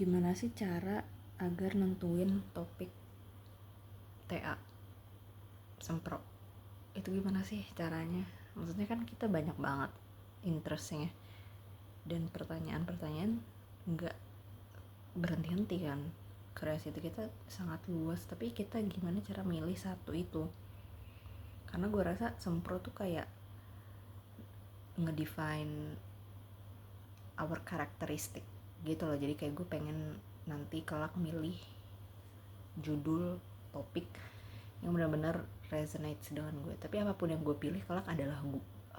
Gimana sih cara agar nentuin topik TA sempro? Itu gimana sih caranya? Maksudnya kan kita banyak banget interestnya dan pertanyaan-pertanyaan nggak berhenti-henti kan. Kreasi itu kita sangat luas, tapi kita gimana cara milih satu itu? Karena gue rasa sempro tuh kayak ngedefine our characteristic gitu loh. Jadi kayak gue pengen nanti kelak milih judul topik yang benar-benar resonates dengan gue. Tapi apapun yang gue pilih kelak adalah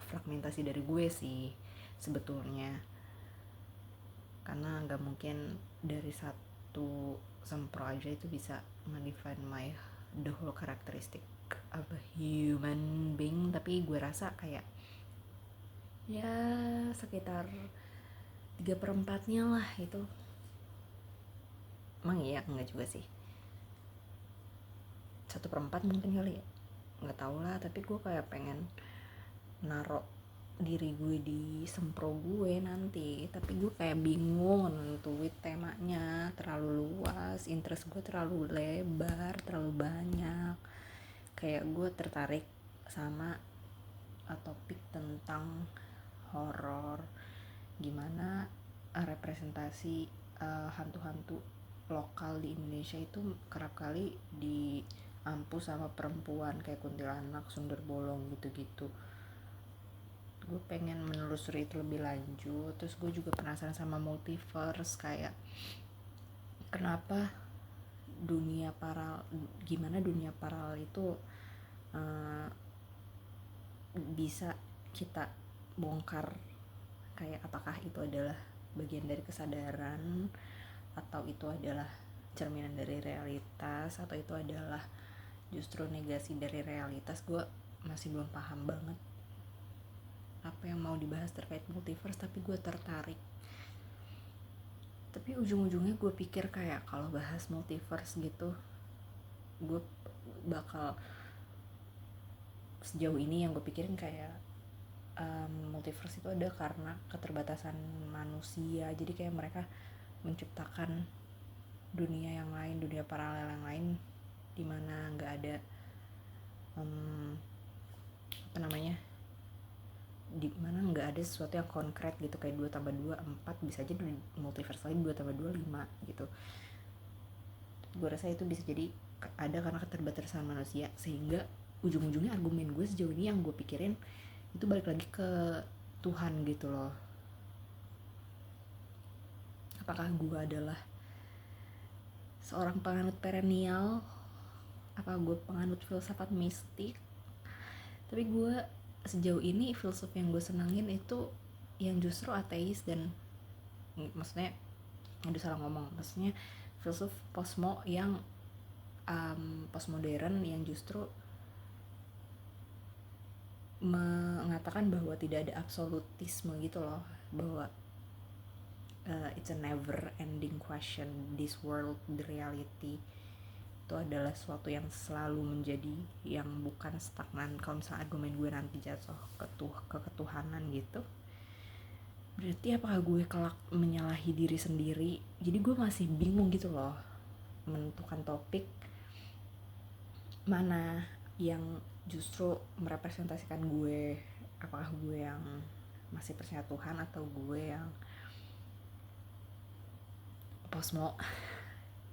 fragmentasi dari gue sih sebetulnya, karena nggak mungkin dari satu sempro aja itu bisa ngedefine the whole characteristic of a human being. Tapi gue rasa kayak ya sekitar 3/4-nya lah itu. Emang iya enggak juga sih, 1/4 mungkin kali ya, nggak tahu lah. Tapi gue kayak pengen naruh diri gue di sempro gue nanti, tapi gue kayak bingung nentuin temanya, terlalu luas, interest gue terlalu lebar, terlalu banyak. Kayak gue tertarik sama topik tentang horor, gimana representasi hantu-hantu lokal di Indonesia itu kerap kali diampu sama perempuan kayak kuntilanak, sundel bolong gitu-gitu. Gue pengen menelusuri itu lebih lanjut. Terus gue juga penasaran sama multiverse, kayak kenapa gimana dunia paralel itu bisa kita bongkar. Kayak apakah itu adalah bagian dari kesadaran, atau itu adalah cerminan dari realitas, atau itu adalah justru negasi dari realitas. Gue masih belum paham banget apa yang mau dibahas terkait multiverse, tapi gue tertarik. Tapi ujung-ujungnya gue pikir kayak kalau bahas multiverse gitu, gue bakal, sejauh ini yang gue pikirin kayak multiverse itu ada karena keterbatasan manusia. Jadi kayak mereka menciptakan dunia yang lain, dunia paralel yang lain, dimana nggak ada di mana nggak ada sesuatu yang konkret gitu, kayak 2+2 4, bisa aja di multiverse lain 2+2 5 gitu. Gue rasa itu bisa jadi ada karena keterbatasan manusia, sehingga ujung-ujungnya argumen gue sejauh ini yang gue pikirin itu balik lagi ke Tuhan gitu loh. Apakah gue adalah seorang penganut perennial, apa gue penganut filsafat mistik? Tapi gue sejauh ini filsuf yang gue senangin itu yang justru ateis, dan maksudnya udah salah ngomong, maksudnya filsuf posmo yang postmodern yang justru mengatakan bahwa tidak ada absolutisme gitu loh, bahwa it's a never ending question, this world, the reality itu adalah sesuatu yang selalu menjadi, yang bukan stagnan. Kalau misalnya argumen gue nanti jatuh ke ketuhanan gitu, berarti apakah gue kelak menyalahi diri sendiri? Jadi gue masih bingung gitu loh menentukan topik mana yang justru merepresentasikan gue. Apakah gue yang masih percaya Tuhan, atau gue yang posmo?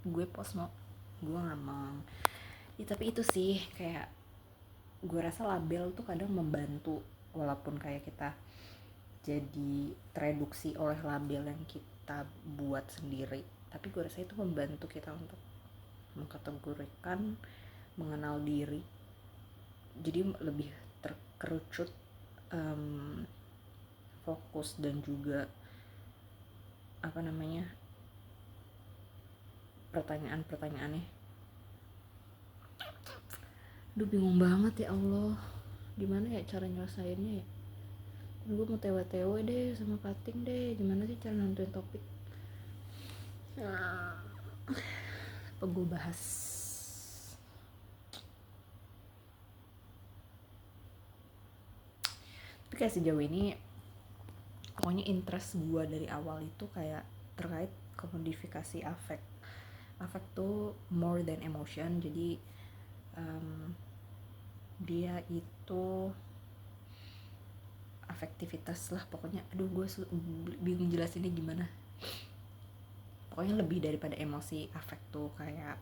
Gue posmo, gue ngomong ya. Tapi itu sih kayak gue rasa label tuh kadang membantu, walaupun kayak kita jadi tereduksi oleh label yang kita buat sendiri, tapi gue rasa itu membantu kita untuk mengkategorikan, mengenal diri, jadi lebih terkerucut fokus, dan juga pertanyaan-pertanyaannya. Aduh bingung banget ya Allah, gimana ya cara nyelesainnya ya. Gue mau tewe-tewe deh sama cutting deh, gimana sih cara nentuin topik. Apa gue bahas tapi kayak sejauh ini pokoknya interest gue dari awal itu kayak terkait komodifikasi affect. Affect tuh more than emotion, jadi dia itu afektivitas lah pokoknya. Aduh, gue bingung jelasinnya gimana. Pokoknya lebih daripada emosi. Affect tuh kayak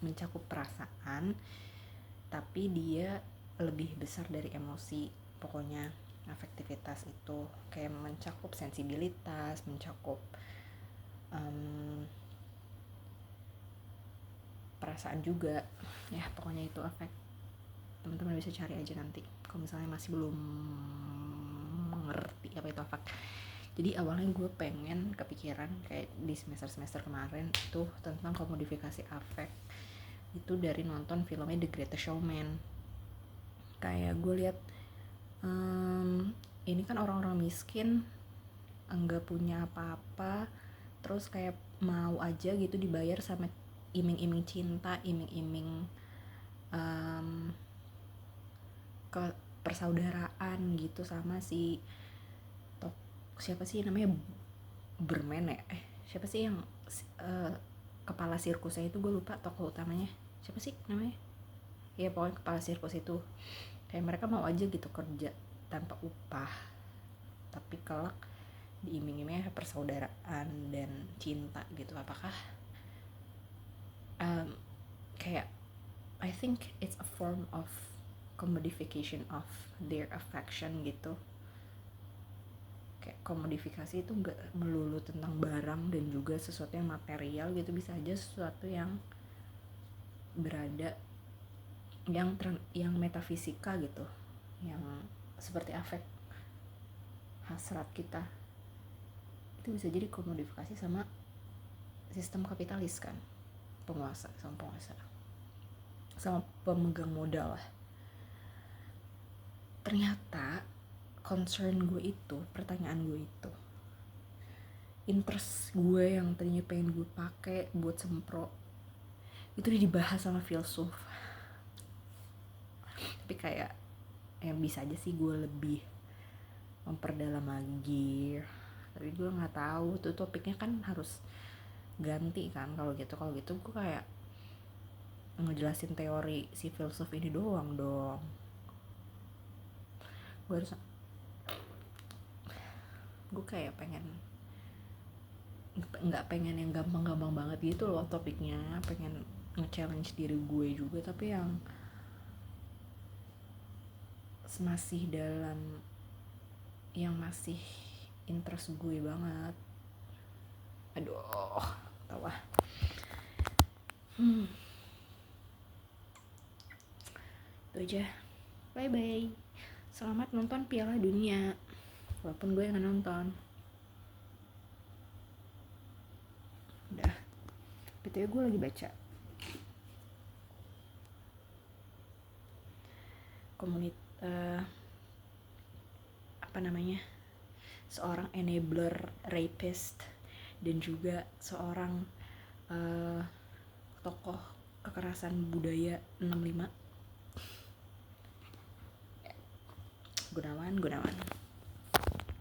mencakup perasaan, tapi dia lebih besar dari emosi. Pokoknya afektivitas itu kayak mencakup sensibilitas, mencakup perasaan juga ya. Pokoknya itu affect. Teman-teman bisa cari aja nanti kalau misalnya masih belum mengerti apa itu affect. Jadi awalnya gue pengen kepikiran kayak di semester kemarin itu tentang komodifikasi affect itu dari nonton filmnya The Greatest Showman. Kayak gue lihat ini kan orang-orang miskin enggak punya apa-apa, terus kayak mau aja gitu dibayar sama iming-iming cinta, iming-iming ke persaudaraan gitu sama si siapa sih namanya, Berman ya, siapa sih yang kepala sirkusnya itu, gue lupa tokoh utamanya siapa sih namanya ya. Pokoknya kepala sirkus itu kayak mereka mau aja gitu kerja tanpa upah, tapi kelak diiming-imingnya persaudaraan dan cinta gitu. Apakah kayak I think it's a form of commodification of their affection gitu. Kayak komodifikasi itu gak melulu tentang barang dan juga sesuatu yang material gitu, bisa aja sesuatu yang berada yang metafisika gitu, yang seperti afek, hasrat kita, itu bisa jadi komodifikasi sama sistem kapitalis kan, penguasa sama pemegang modal lah. Ternyata concern gue itu, pertanyaan gue itu, interest gue yang tadinya pengen gue pakai buat sempro itu dibahas sama filsuf. Tapi kayak bisa aja sih gue lebih memperdalam lagi, tapi gue nggak tahu tuh topiknya kan harus ganti kan. Kalau gitu gue kayak ngejelasin teori si filsuf ini doang dong. Gue kayak nggak pengen yang gampang-gampang banget gitu loh topiknya, pengen nge-challenge diri gue juga, tapi yang masih dalam yang masih interest gue banget. Aduh, tau lah. Itu aja. Bye bye. Selamat nonton Piala Dunia. Walaupun gue nggak nonton. Udah. BTW gue lagi baca seorang enabler rapist dan juga seorang tokoh kekerasan budaya 65, Gunawan